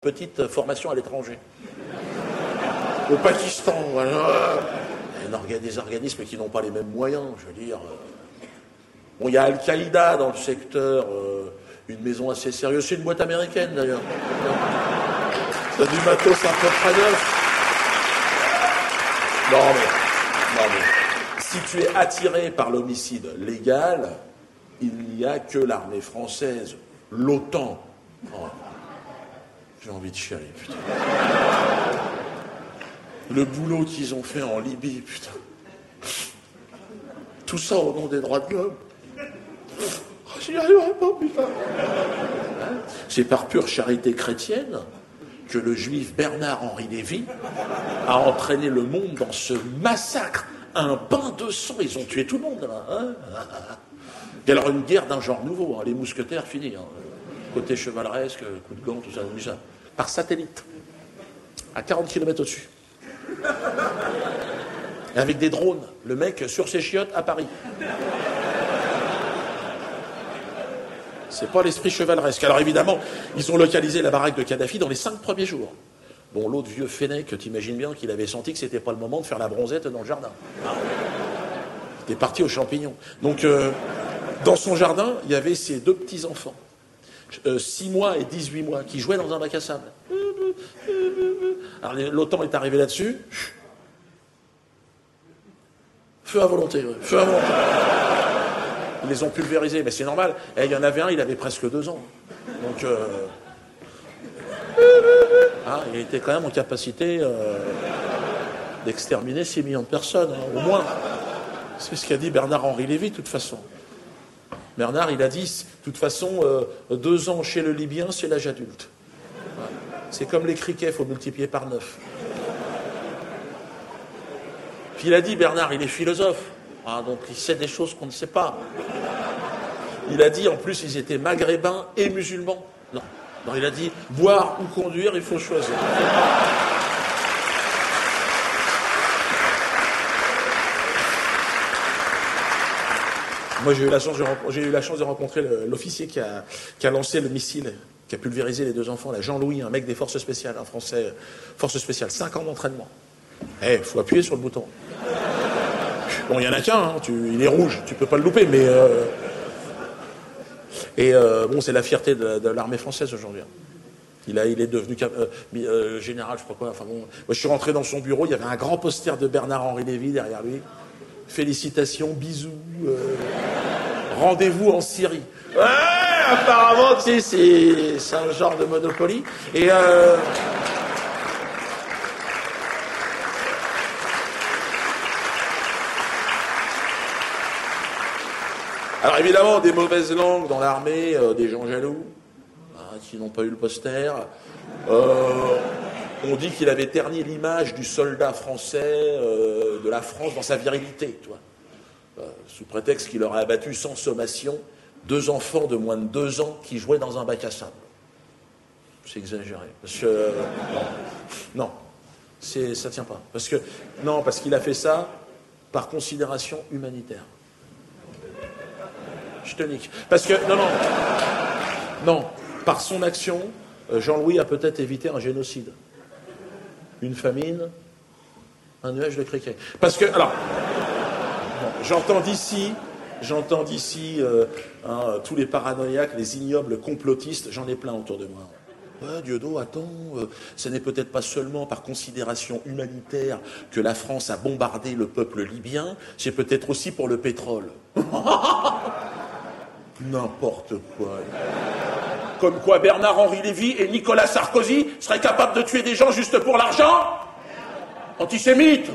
petite formation à l'étranger. Au Pakistan, voilà. Des organismes qui n'ont pas les mêmes moyens, je veux dire. Bon, il y a Al-Qaïda dans le secteur, une maison assez sérieuse. C'est une boîte américaine, d'ailleurs. C'est du matos un peu très neuf. Non, mais si tu es attiré par l'homicide légal, il n'y a que l'armée française, l'OTAN. Oh, j'ai envie de chialer, putain. Le boulot qu'ils ont fait en Libye, putain. Tout ça au nom des droits de l'homme. Oh, j'y arriverai pas, putain. C'est par pure charité chrétienne que le juif Bernard-Henri Lévy a entraîné le monde dans ce massacre. Un bain de sang, ils ont tué tout le monde, là. Hein. Et alors, une guerre d'un genre nouveau, hein. Les mousquetaires, fini. Hein. Côté chevaleresque, coup de gant, tout ça. Par satellite. À 40 km au-dessus. Et avec des drones, le mec sur ses chiottes à Paris. C'est pas l'esprit chevaleresque. Alors évidemment, ils ont localisé la baraque de Kadhafi dans les 5 premiers jours. Bon, l'autre vieux Fennec, t'imagines bien qu'il avait senti que c'était pas le moment de faire la bronzette dans le jardin. Il était parti aux champignons. Donc, dans son jardin, il y avait ses 2 petits-enfants, 6 mois et 18 mois, qui jouaient dans un bac à sable. Alors l'OTAN est arrivé là-dessus. Feu à volonté, ouais. Feu à volonté. Ils les ont pulvérisés, mais c'est normal. Et il y en avait un, il avait presque 2 ans. Donc, il était quand même en capacité d'exterminer 6 millions de personnes, hein, au moins. C'est ce qu'a dit Bernard-Henri Lévy, de toute façon. Bernard, il a dit, de toute façon, 2 ans chez le Libyen, c'est l'âge adulte. C'est comme les criquets, il faut multiplier par 9. Puis il a dit, Bernard, il est philosophe, donc il sait des choses qu'on ne sait pas. Il a dit, en plus, ils étaient maghrébins et musulmans. Non, il a dit, boire ou conduire, il faut choisir. Moi, j'ai eu la chance de rencontrer l'officier qui a lancé le missile, qui a pulvérisé les 2 enfants, là, Jean-Louis, un mec des forces spéciales, un Français, forces spéciales, 5 ans d'entraînement. Faut appuyer sur le bouton. Bon, il n'y en a qu'un, hein, il est rouge, tu peux pas le louper, mais... bon, c'est la fierté de l'armée française aujourd'hui. Il est devenu général, je crois quoi. Enfin bon, moi, je suis rentré dans son bureau, il y avait un grand poster de Bernard-Henri Lévy derrière lui. Félicitations, bisous, rendez-vous en Syrie. Ouais, apparemment, tu sais, c'est un genre de Monopoly. Et alors évidemment, des mauvaises langues dans l'armée, des gens jaloux, qui n'ont pas eu le poster. On dit qu'il avait terni l'image du soldat français, de la France dans sa virilité, tu vois. Sous prétexte qu'il aurait abattu sans sommation 2 enfants de moins de 2 ans qui jouaient dans un bac à sable. C'est exagéré. Parce que... non, ça tient pas. Parce qu'il a fait ça par considération humanitaire. Je te nique. Parce que, non, par son action, Jean-Louis a peut-être évité un génocide. Une famine, un nuage de criquets. Parce que, alors, j'entends d'ici tous les paranoïaques, les ignobles complotistes, j'en ai plein autour de moi. Ouais, Dieudo, attends, ce n'est peut-être pas seulement par considération humanitaire que la France a bombardé le peuple libyen, c'est peut-être aussi pour le pétrole. N'importe quoi. Comme quoi Bernard-Henri Lévy et Nicolas Sarkozy seraient capables de tuer des gens juste pour l'argent ? Antisémite.